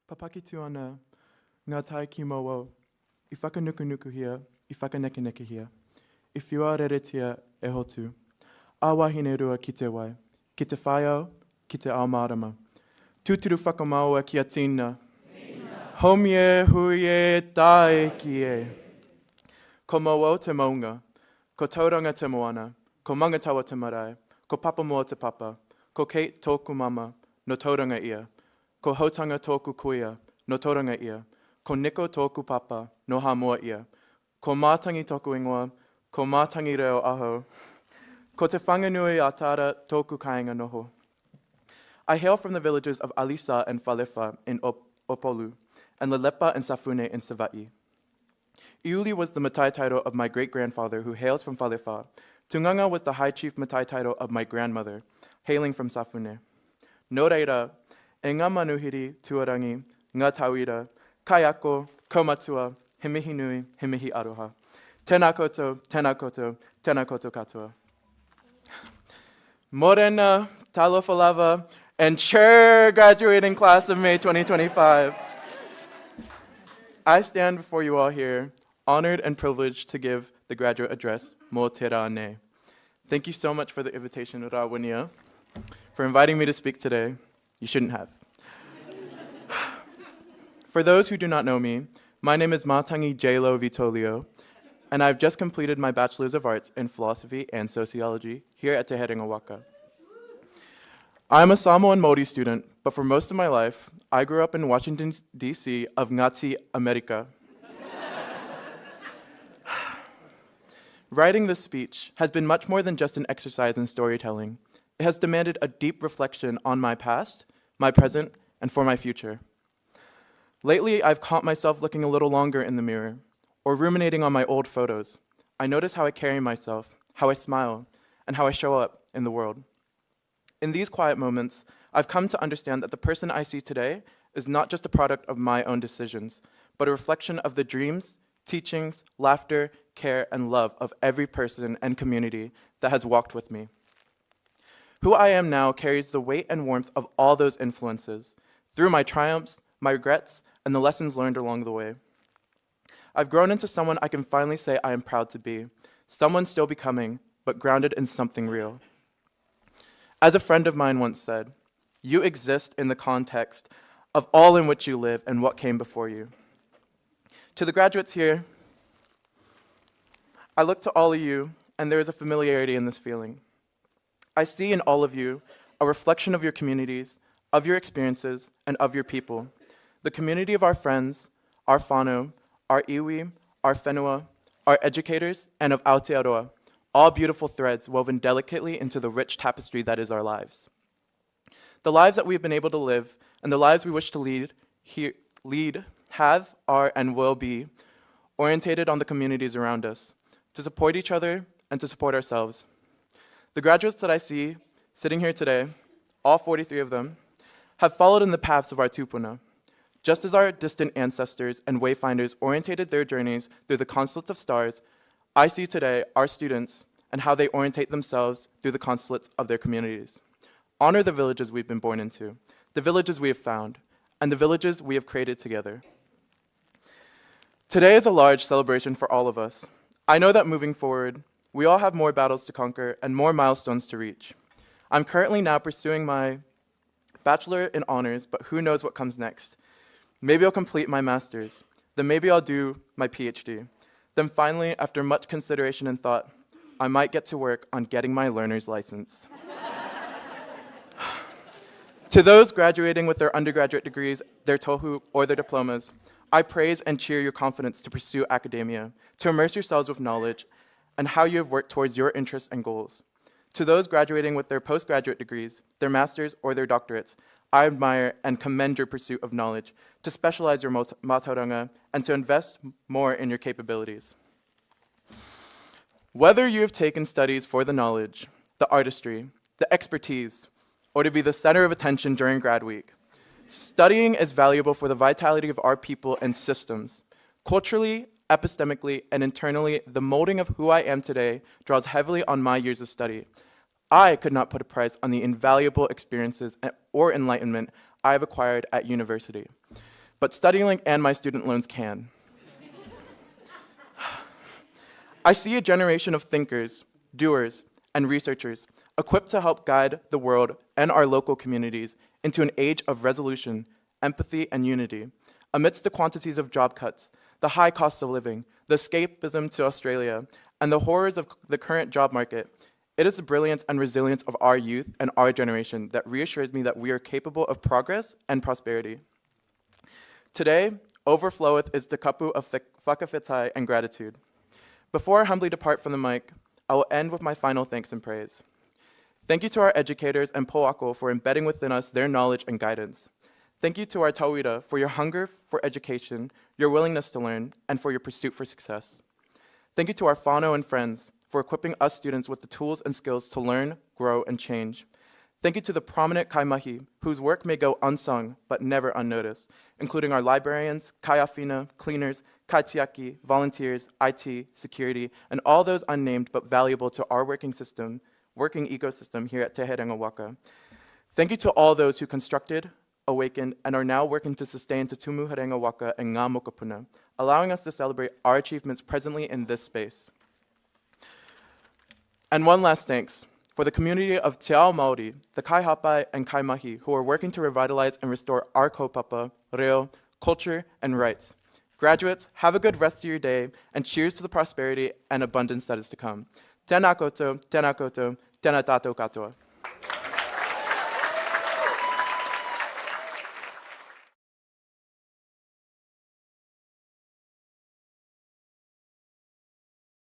Papakitu ana, ngā tai ki mau, I whakanuku hia, I whakaneke hia, I whiua reretia e hotu, a wahine rua ki te wai, ki te whaiau, ki te ao marama. Tūturu whakamaua ki a tina. Homie hui e tae ki e. Ko mauau te maunga, ko tauranga te moana, ko mangatawa te marae, ko papa moa te papa, ko Kate tōku mama, no tauranga ia, ko hautanga tōku kuia, no tauranga ia, ko Niko tōku papa, no hamoa ia, ko mātangi tōku ingoa, ko mātangi reo aho, ko te whanganui a tāra tōku kāinga noho. I hail from the villages of Alisa and Falefa in Opolu, and Lelepa and Safune in Sava'i. Iuli was the Matai title of my great-grandfather who hails from Falefa. Tunganga was the high chief Matai title of my grandmother, hailing from Safune. No reira, e ngā manuhiri tuarangi, ngā tauira, kai ako, kaumatua, he mihi nui, he mihi aroha. Tēnā koutou, tēnā koutou, tēnā koutou katoa. Morena, talofa lava, and chair graduating class of May 2025. I stand before you all here, honored and privileged to give the graduate address, Mo te rā nei. Thank you so much for the invitation, Rawinia, for inviting me to speak today. You shouldn't have. For those who do not know me, my name is Matagi Vitolio, and I've just completed my Bachelor's of Arts in Philosophy and Sociology here at Te Herenga Waka. I'm a Samoan Māori student, but for most of my life, I grew up in Washington, D.C. of Ngāti America. Writing this speech has been much more than just an exercise in storytelling. It has demanded a deep reflection on my past, my present, and for my future. Lately, I've caught myself looking a little longer in the mirror, or ruminating on my old photos. I notice how I carry myself, how I smile, and how I show up in the world. In these quiet moments, I've come to understand that the person I see today is not just a product of my own decisions, but a reflection of the dreams, teachings, laughter, care, and love of every person and community that has walked with me. Who I am now carries the weight and warmth of all those influences, through my triumphs, my regrets, and the lessons learned along the way. I've grown into someone I can finally say I am proud to be, someone still becoming, but grounded in something real. As a friend of mine once said, you exist in the context of all in which you live and what came before you. To the graduates here, I look to all of you, and there is a familiarity in this feeling. I see in all of you a reflection of your communities, of your experiences, and of your people. The community of our friends, our whānau, our iwi, our whenua, our educators, and of Aotearoa, all beautiful threads woven delicately into the rich tapestry that is our lives. The lives that we've been able to live, and the lives we wish to lead, have, are, and will be orientated on the communities around us, to support each other and to support ourselves. The graduates that I see sitting here today, all 43 of them, have followed in the paths of our tupuna. Just as our distant ancestors and wayfinders orientated their journeys through the constellates of stars, I see today our students and how they orientate themselves through the constellates of their communities. Honor the villages we've been born into, the villages we have found, and the villages we have created together. Today is a large celebration for all of us. I know that moving forward, we all have more battles to conquer and more milestones to reach. I'm currently now pursuing my Bachelor in Honors, but who knows what comes next. Maybe I'll complete my master's, then maybe I'll do my PhD. Then finally, after much consideration and thought, I might get to work on getting my learner's license. To those graduating with their undergraduate degrees, their tohu, or their diplomas, I praise and cheer your confidence to pursue academia, to immerse yourselves with knowledge, and how you have worked towards your interests and goals. To those graduating with their postgraduate degrees, their master's, or their doctorates, I admire and commend your pursuit of knowledge, to specialize your mātauranga, and to invest more in your capabilities. Whether you have taken studies for the knowledge, the artistry, the expertise, or to be the center of attention during grad week, studying is valuable for the vitality of our people and systems. Culturally, epistemically, and internally, the molding of who I am today draws heavily on my years of study. I could not put a price on the invaluable experiences or enlightenment I have acquired at university. but StudyLink and my student loans can. I see a generation of thinkers, doers, and researchers equipped to help guide the world and our local communities into an age of resolution, empathy, and unity. Amidst the quantities of job cuts, the high cost of living, the escapism to Australia, and the horrors of the current job market, it is the brilliance and resilience of our youth and our generation that reassures me that we are capable of progress and prosperity. Today, overfloweth is the kapu of whakawhitai and gratitude. Before I humbly depart from the mic, I will end with my final thanks and praise. Thank you to our educators and po'ako for embedding within us their knowledge and guidance. Thank you to our tauira for your hunger for education, your willingness to learn, and for your pursuit for success. Thank you to our whānau and friends for equipping us students with the tools and skills to learn, grow, and change. Thank you to the prominent kaimahi, whose work may go unsung but never unnoticed, including our librarians, kaiawhina, cleaners, kaitiaki, volunteers, IT, security, and all those unnamed but valuable to our working ecosystem here at Te Herenga Waka. Thank you to all those who constructed, awakened, and are now working to sustain Te Tumu Herenga Waka and Ngā Mokopuna, allowing us to celebrate our achievements presently in this space. And one last thanks for the community of Te Ao Māori, the Kaihapai and Kaimahi, who are working to revitalize and restore our kaupapa, reo, culture, and rights. Graduates, have a good rest of your day, and cheers to the prosperity and abundance that is to come. Tēnā koutou, tēnā koutou, tēnā tātou katoa.